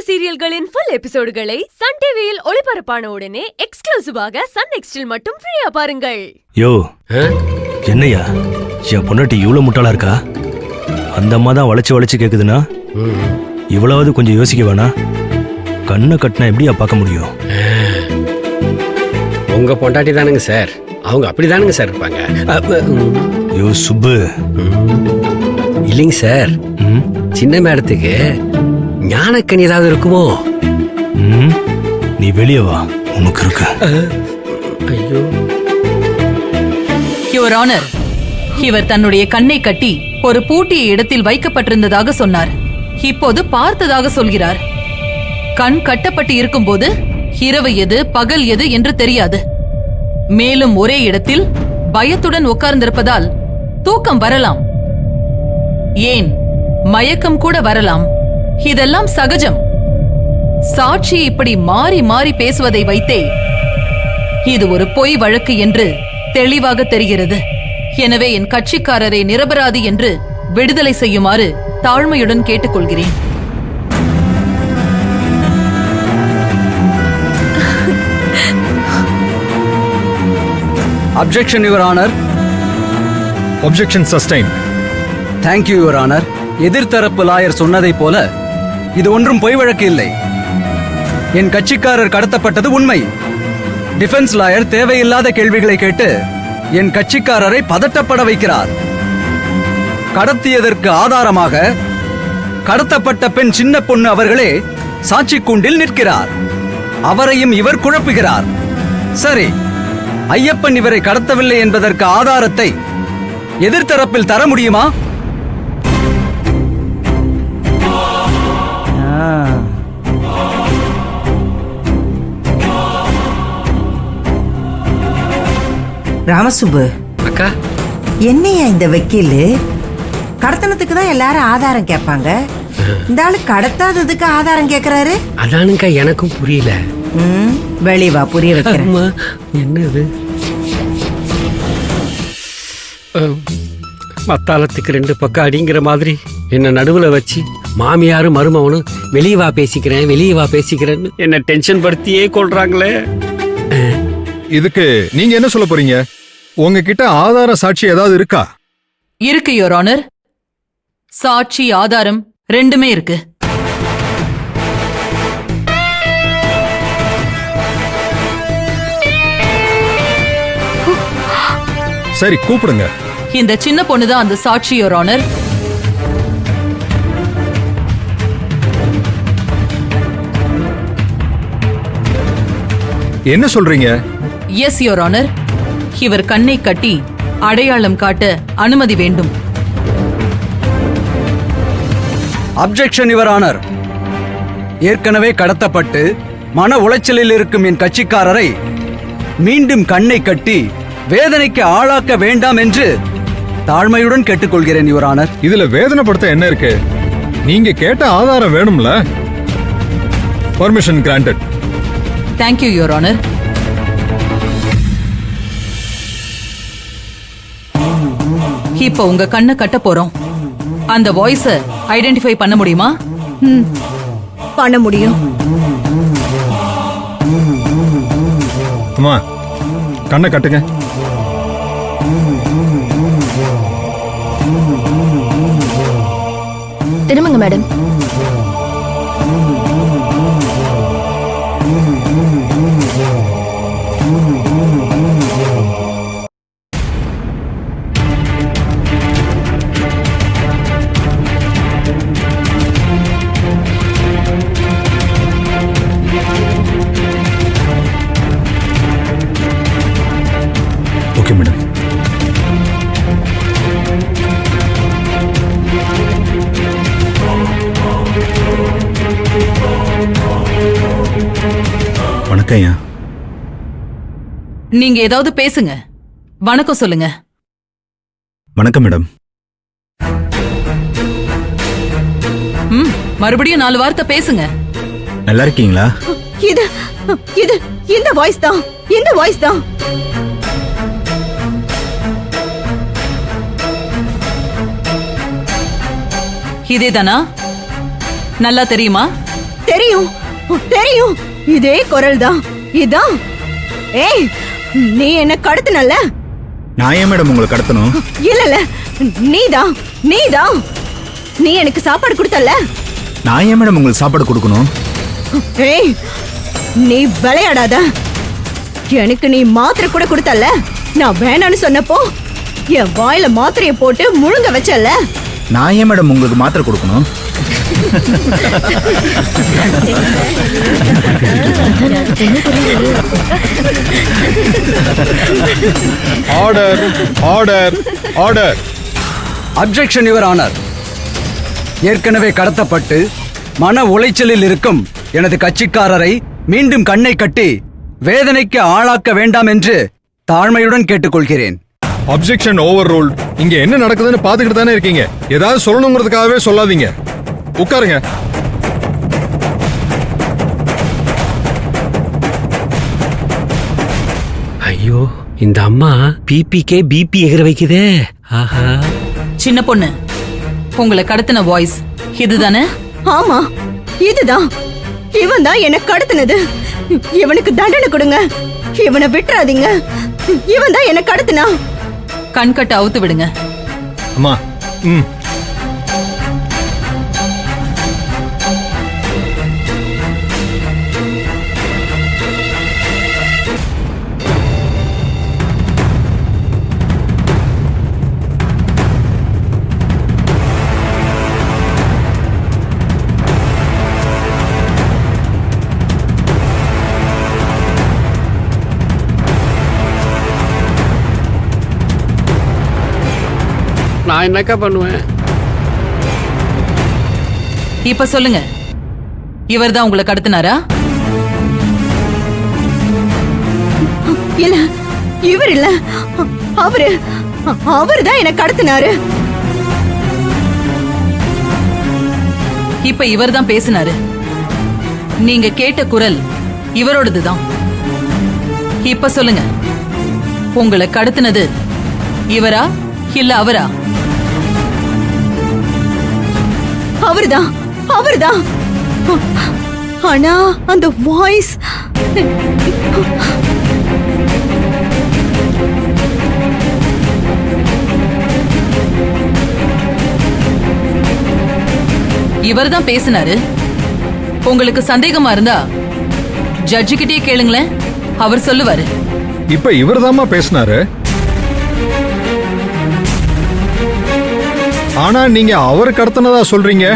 சீரியல்களின் full எபிசோடுகளை Sun டிவியில் ஒளிபரப்பான உடனே எக்ஸ்க்ளூசிவாக சன் நெக்ஸ்டில் மட்டும் ஃப்ரீயா பாருங்கள். யோ என்னையா என் பொண்டாட்டி இவ்வளவு முட்டாளா இருக்கா? அந்த அம்மா தான் வளைச்சு கேக்குதுன்னா இவ்வளவு கொஞ்சம் யோசிக்க வேணா? கண்ணை கட்டினா எப்படியா பார்க்க முடியும்? உங்க பொண்டாட்டி தானுங்க சார், அவங்க அப்படிதானுங்க சார் இருப்பாங்க. யோ சுப்பு, இல்லைங்க சார், சின்ன மேடத்துக்கு ஞானக்கணி ஏதாவது இருக்குமோ? நீ வெளியே வா, உனக்கு இருக்க. ஐயோ, யுவர் ஆனர், இவர் தன்னுடைய கண்ணை கட்டி ஒரு பூட்டிய இடத்தில் வைக்கப்பட்டிருந்ததாக சொன்னார். இப்போது பார்த்ததாக சொல்கிறார். கண் கட்டப்பட்டு இருக்கும்போது இரவு எது பகல் எது என்று தெரியாது. மேலும் ஒரே இடத்தில் பயத்துடன் உட்கார்ந்திருப்பதால் தூக்கம் வரலாம், ஏன் மயக்கம் கூட வரலாம். இதெல்லாம் சகஜம். சாட்சி இப்படி மாறி மாறி பேசுவதை வைத்தே இது ஒரு பொய் வழக்கு என்று தெளிவாக தெரிகிறது. எனவே என் கட்சிக்காரரை நிரபராதி என்று விடுதலை செய்யுமாறு தாழ்மையுடன் கேட்டுக்கொள்கிறேன். Objection, Your Honor. Objection sustained. Thank you, Your Honor. எதிர்த்தரப்பு லாயர் சொன்னதைப் போல இது ஒன்றும் பொய் வழக்கு இல்லை. என் கட்சிக்காரர் கடத்தப்பட்டது உண்மை. டிஃபென்ஸ் லாயர் தேவையில்லாத கேள்விகளை கேட்டு என் கட்சிக்காரரை பதட்டப்பட வைக்கிறார். கடத்தியதற்கு ஆதாரமாக கடத்தப்பட்ட பெண் சின்ன பொண்ணு அவர்களே சாட்சி கூண்டில் நிற்கிறார். அவரையும் இவர் குழப்புகிறார். சரி, ஐயப்பன் இவரை கடத்தவில்லை என்பதற்கு ஆதாரத்தை எதிர்த்தரப்பில் தர முடியுமா? ராமசுப்பு, அக்கா, என்னையா இந்த வக்கீல்? கடத்தனத்துக்கு தான் எல்லாரும் ஆதாரம் கேட்பாங்க, இந்த ஆளு கடத்தாததுக்கு ஆதாரம் கேட்கிறாரு. அதானுக்கா எனக்கும் புரியல. வெளிவா, புரிய வைக்கிறேன். என்னது மத்தாளத்துக்கு ரெண்டு பக்கம் அடிங்கிற மாதிரி என்ன நடுவுல வச்சு மாமியாரும் மருமவனும் வெளியே வா பேசிக்கிறேன்னு என்ன டென்ஷன் படுத்தியே கொள்றாங்களே. இதுக்கு நீங்க என்ன சொல்ல போறீங்க? உங்ககிட்ட ஆதார சாட்சி ஏதாவது இருக்கா? இருக்கு யுவர் ஆனர். சாட்சி ஆதாரம் ரெண்டுமே இருக்கு. சரி, கூப்பிடுங்க. இந்த சின்ன பொண்ணுதான் அந்த சாட்சி யுவர் ஆனர். என்ன சொல்றீங்க? Yes your honour. இவர் கண்ணை கட்டி அடையாளம் காட்ட அனுமதி வேண்டும். Objection, your honour. ஏற்கனவே கடத்தப்பட்டு மன உளைச்சலில் இருக்கும் என் கட்சிக்காரரை மீண்டும் கண்ணை கட்டி வேதனைக்கு ஆளாக்க வேண்டாம் என்று தாழ்மையுடன் கேட்டுக்கொள்கிறேன் யுவர் ஆனர். இதுல வேதனைப்படுத்த என்ன இருக்கு? நீங்க கேட்ட ஆதாரம் வேணும்ல. Permission granted. Thank you your honour. இப்ப உங்க கண்ணை கட்ட போறோம். அந்த வாய்ஸ ஐடென்டிஃபை பண்ண முடியுமா? பண்ண முடியும். அம்மா, கண்ணை கட்டுங்க. திரும்புங்க மேடம். Okay madam. வணக்கம் ஐயா. நீங்க ஏதாவது பேசுங்க. வணக்கம் சொல்லுங்க. வணக்கம் மேடம். மறுபடியும் 4 வார்த்தை பேசுங்க. நல்லா இருக்கீங்களா? இது இது இந்த வாய்ஸ் தான், இந்த வாய்ஸ் தான். இதேதானா? நல்லா தெரியுமா? தெரியும் தெரியும், இதே குரல் தான் இதான். ஏய், நீ என்ன கடத்தினல்ல? நான் ஏன் மேடம் உங்களை கடத்தணும்? இல்ல நீதான் நீதான். நீ எனக்கு சாப்பாடு கொடுத்தல்ல? நான் ஏன் மேடம் உங்களுக்கு சாப்பாடு கொடுக்கணும்? ஏய், நீ விளையாடாத. எனக்கு நீ மாத்திரை கூட கொடுத்தல்ல? நான் வேணான்னு சொன்னப்போ என் வாயில மாத்திரையை போட்டு முழுங்க வச்சல்ல? நான் ஏன் மேடம் உங்களுக்கு மாத்திரை கொடுக்கணும்? Order order order. Objection your honour. ஏற்கனவே கடத்தப்பட்டு மன உளைச்சலில் இருக்கும் எனது கட்சிக்காரரை மீண்டும் கண்ணை கட்டி வேதனைக்கு ஆளாக்க வேண்டாம் என்று தாழ்மையுடன் கேட்டுக்கொள்கிறேன். Objection over rule. இங்க என்ன நடக்குதுன்னு பாத்துக்கிட்டு தானே இருக்கீங்க. ஏதாவது சொல்லணுங்கிறதுக்காகவே சொல்லாதீங்க. உட்காருங்க. ஐயோ, இந்த அம்மா பிபிக்கே பிபி எகிற வைக்குதே. ஆஹா. சின்ன பொண்ணு, உங்களை கடத்தின வாய்ஸ் இதுதானே? ஆமா, இதுதான். இவன் தான் என்ன கடத்தினது. இவனுக்கு தண்டனை கொடுங்க. இவனை விட்டுறாதீங்க. இவன் தான் என்ன கடத்தினா. கண்கட்ட அவுத்து விடுங்க. அம்மா, ம். நான் என்னக்கா பண்ணுவேன்? இப்ப சொல்லுங்க, இவர்தான் உங்களை கடத்தினாரா? இல்ல, இவர் இல்ல. அவரு தான் என்ன கடத்தினாரு. இப்ப இவர்தான் பேசினாரு. நீங்க கேட்ட குரல் இவரோடதுதான். இப்ப சொல்லுங்க, உங்களை கடத்தினது இவரா இல்ல அவரா? அவர்தான் அவர்தான். ஆனா அந்த வாய்ஸ் இவர்தான் பேசினாரு. உங்களுக்கு சந்தேகமா இருந்தா ஜட்ஜு கிட்டே கேளுங்களேன், அவர் சொல்லுவாரு. இப்ப இவர்தாம்மா பேசினாரு. ஆனா நீங்க அவர் கடத்தினதா சொல்றீங்க.